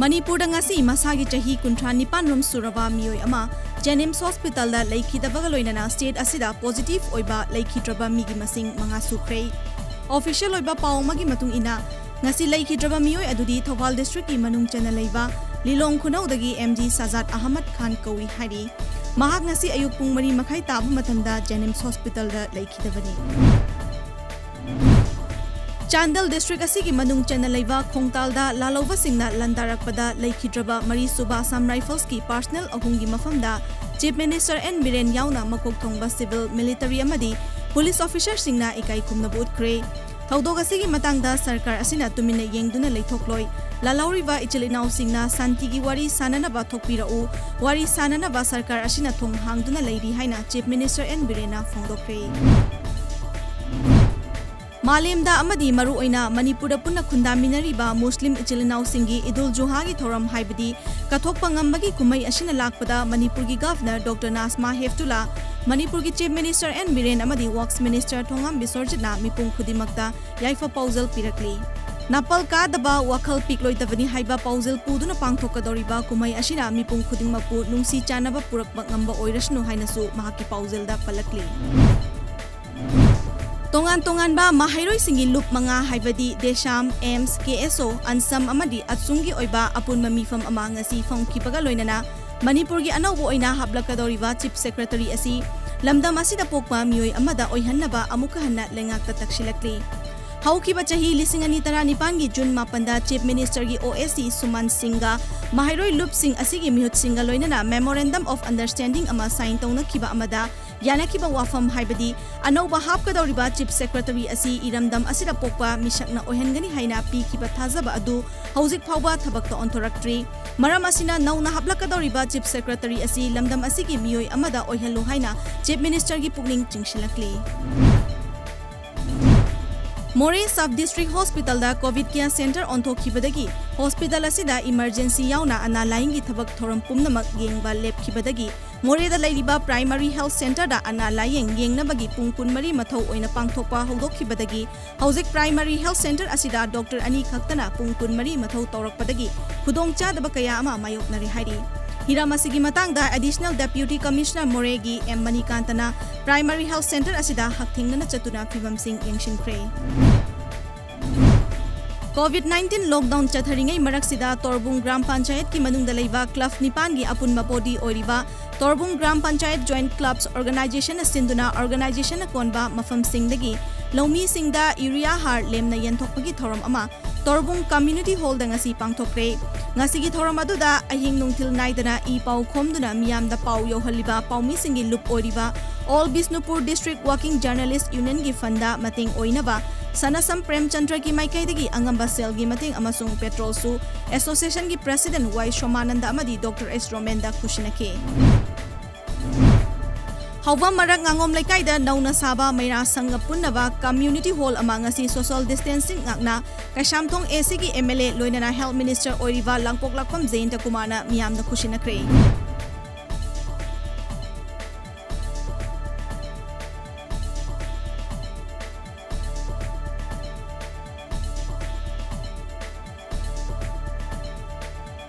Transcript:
Manipur ngasi masagi chahi kuntrani panrom suraba miyoi ama Jenims Hospital da leikhidaba loinana state asida positive oiba leikhidraba migi masing mga sukhrei. Official oiba paumagi matung ina ngasi leikhidaba miyoi adudi Thawal district ki manung chana leiba Lilong Khunaudagi MD Sajad Ahmad Khan kawi hari. Mahak ngasi ayuk pung 4 makhai tabu matamda Jenims Hospital da leikhidabani. Chandel district asigi manung chana leiba Khongtalda lalauba singna landarakpada leikhidraba Mari Suba Assam Rifles ki personal ahungi mafamda Chief Minister N Biren yauna makok thongba civil military amadi police officer singna ikai khumna utkre thaudog asigi matangda sarkar asina tumina yengduna leithokloi lalauriba ichilinau singna santigi wari sananaba thokpirau wari sananaba sarkar asina thong hangduna leiri haina Chief Minister N Birena phongdokre. Malemda amadi maru oina Manipurda punna khundaminariba Muslim ichilinau singi Idul Juha gi thoram haibadi kathokpa ngambagi kumai asina lakpada Manipur gi Governor Dr. Nasma Heftula Manipur gi Chief Minister N Biren amadi Works Minister Thongam Bisorjitna mipung khudimakta yaifa pauzal pirakli. Napal kadaba wakhal pikloitavani haiba pauzal puduna pangthokadoriba kumai asina mipung khudingmapu nungsi chanaba purakba ngamba oirasnu hainasu mahaki pauzelda palakli. Tongan ba mahairoi singi loop mga haibadi Desham, Ems, KSO, Ansam amadi at sungi oiba apun mamifam ama ngasi fangkipaga loinana Manipur gi anawbo oina hablakadoriba Chief Secretary asi lamdam asida pokpa miyoi amada oihannaba amukahanna lengakta takshilakli. Haukiba chahi 2019 gi June 8 Chief Minister gi OSC Suman Singha mahairoi loop sing asigi mihut singa loinana Memorandum of Understanding ama sign tawna kiba amada Yanakiba wafam haibadi anauba hapkadoriba Chief Secretary asi iramdam asida pokpa mishakna ohengani haina pi kiba thazaba adu hauzik phawba thabakta ontoraktri maram asina nauna hablakadoriba Chief Secretary asi lamdam asigi miyoi amada oihalo haina Chief Minister gi pukning chingshilakli. More Sub-District Hospital da COVID Care Center onthokibadagi hospital asida emergency yauna ana laingi thabak thoram pumnamak yengba lepkhibadagi More da lairiba Primary Health Center da ana layeng yengnabagi pungkun mari mathau oina pangthokpa haudokhibadagi hauzik Primary Health Center asida Dr. Ani khaktana pungkun mari mathau tawrakpadagi khudongchadaba kaya ama mayoknari hairi. Hiramasigi matangda Additional Deputy Commissioner Moregi M. Manikantana Primary Health Center asida hakthingna chatuna phibam sing yengshinkre. COVID-19 lockdown chatharingai maraksida Torbung Gram Panchayat ki manungda leiba Club Nipan gi apun mapodi oiriba Torbung Gram Panchayat Joint Clubs Organization asinduna organization konba mafam singdagi Lomi singda urea har lemna yenthokpagi thoram ama Torbung Community Hall da ngasi pangthokre ngasigi thoram aduda ahing nungthil naidana I pau khomduna miyamda pau yohaliba paumi singi loop oiriba All Bisnupur District Working Journalist Union gi fanda mating oinaba Sanasam Premchandra ki maikai angamba sel gi mating amasung petrol su association gi president Y Shomananda amadi Dr. S Romenda kushinake Hawwa marak ngangom laikai da nauna saba maira sanga punnaba community hall ama ngasi social distancing ngakna Kaishamthong AC gi MLA loinana health minister oiriba langpok lakpam Zainta Kumana miyamna kushinakre